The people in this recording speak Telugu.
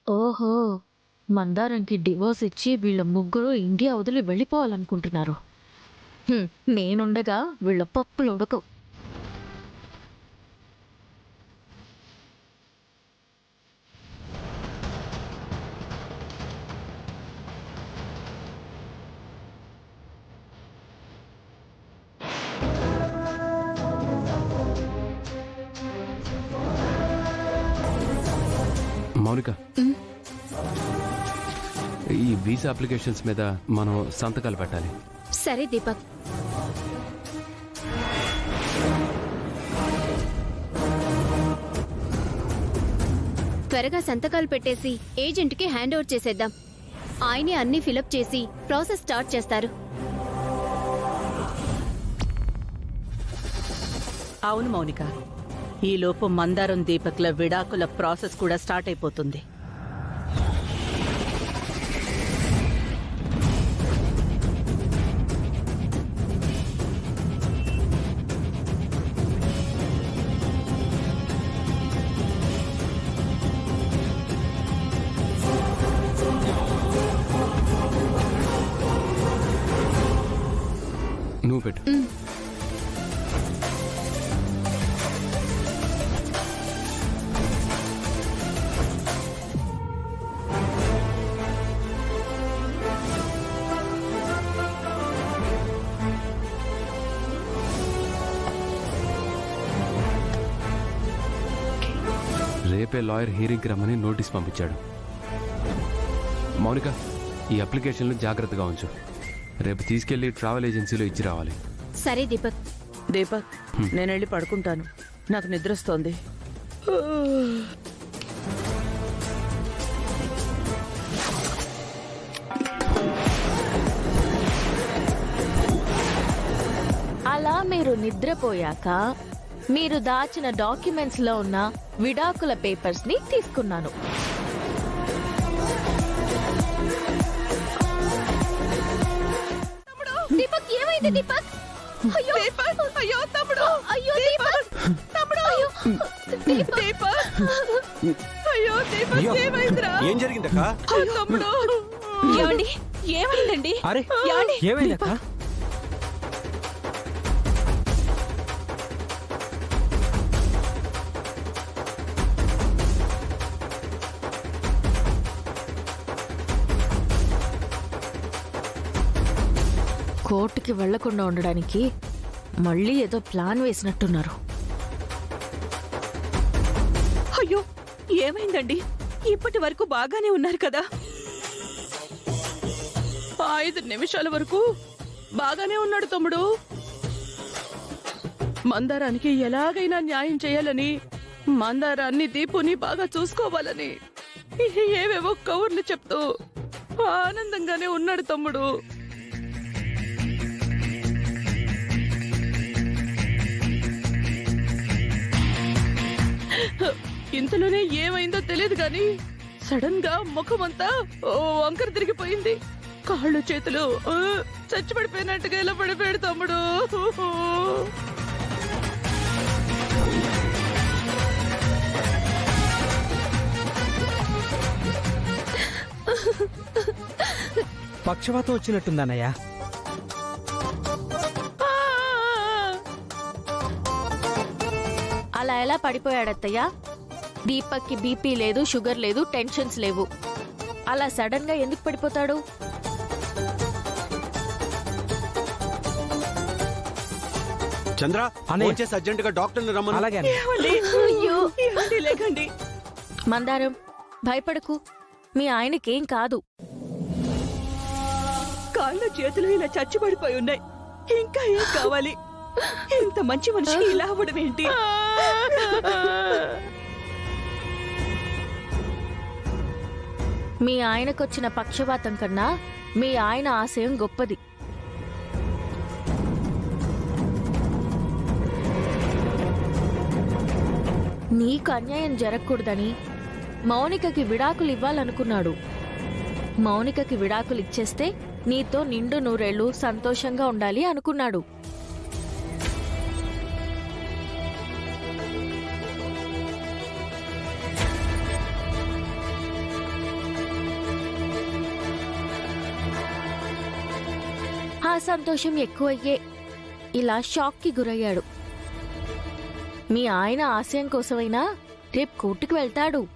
ఓహో! మందారంకి డివోర్స్ ఇచ్చి వీళ్ళ ముగ్గురు ఇండియా వదిలి వెళ్ళిపోవాలనుకుంటున్నారు. హ్మ్. నేనుండగా వీళ్ళ పప్పులుడకవు. మౌనిక, ఈ వీసా అప్లికేషన్స్ మీద మనం సంతకాలు పెట్టాలి. సరే దీపక్. త్వరగా సంతకాలు పెట్టేసి ఏజెంట్కి హ్యాండ్ ఓవర్ చేసేద్దాం. ఆయనే అన్ని ఫిలప్ చేసి ప్రాసెస్ స్టార్ట్ చేస్తారు. అవును మౌనిక, ఈలోపు మందారం దీపక్ల విడాకుల ప్రాసెస్ కూడా స్టార్ట్ అయిపోతుంది. నువ్వు పెట్టు. రేపే లాయర్ హీరింగ్కి రమ్మని నోటీస్ పంపించాడు. మౌనిక, ఈ అప్లికేషన్లు జాగ్రత్తగా ఉంచు. రేపు తీసుకెళ్లి ట్రావెల్ ఏజెన్సీలో ఇచ్చి రావాలి. సరే దీపక్. దీపక్, నేను వెళ్ళి పడుకుంటాను, నాకు నిద్రొస్తోంది. అలా మీరు నిద్రపోయాక మీరు దాచిన డాక్యుమెంట్స్ లో ఉన్న విడాకుల పేపర్స్ ని తీసుకున్నాను. దీపక్, ఏమైంది దీపక్? అయ్యో అయ్యో తమ్ముడు, అయ్యో దీపక్, తమ్ముడు, అయ్యో దీపక్, అయ్యో దీపక్, ఏమైందిరా? ఏం జరిగిందక్క? తమ్ముడు, ఏమండి? ఏమైందండి? అరే ఏమైందక్క? కోర్టుకి వెళ్లకుండా ఉండడానికి మళ్ళీ ఏదో ప్లాన్ వేసినట్టున్నారు. అయ్యో, ఏమైందండి? ఇప్పటి వరకు బాగానే ఉన్నారు కదా? 5 నిమిషాల వరకు బాగానే ఉన్నాడు తమ్ముడు. మందారానికి ఎలాగైనా న్యాయం చేయాలని, మందారాన్ని దీపుని బాగా చూసుకోవాలని ఏవేవో కవర్లు చెప్తూ ఆనందంగానే ఉన్నాడు తమ్ముడు. ఇంతలోనే ఏమైందో తెలియదు గాని సడన్ గా ముఖమంతా వంకర తిరిగిపోయింది. కాళ్ళు చేతులు చచ్చిపడిపోయినట్టుగా ఇలా పడిపోయాడు తమ్ముడు. పక్షవాతం వచ్చినట్టుందన్నయ్య. అలా ఎలా పడిపోయాడత్తయ్యా? దీపక్కి బీపీ లేదు, షుగర్ లేదు, టెన్షన్స్ లేవు. అలా సడన్ గా ఎందుకు పడిపోతాడు? చంద్ర, ఫోన్ చేసి అర్జెంట్ గా డాక్టర్ రమ్మను. అలాగే లేకండి. మందారం, భయపడకు, మీ ఆయనకేం కాదు. కాళ్ళు చేతులు ఇలా చచ్చిపడిపోయి ఉన్నాయి. ఇంకా ఏం కావాలి? ఇంత మంచి మనిషి ఇలా అవ్వడం ఏంటి? మీ ఆయనకొచ్చిన పక్షవాతం కన్నా మీ ఆయన ఆశయం గొప్పది. నీకు అన్యాయం జరగకూడదని మౌనికకి విడాకులు ఇవ్వాలనుకున్నాడు. మౌనికకి విడాకులు ఇచ్చేస్తే నీతో నిండు నూరేళ్లు సంతోషంగా ఉండాలి అనుకున్నాడు. సంతోషం ఎక్కువయ్యే ఇలా షాక్కి గురయ్యాడు. మీ ఆయన ఆశయం కోసమైనా రేపు కోర్టుకు వెళ్తాడు.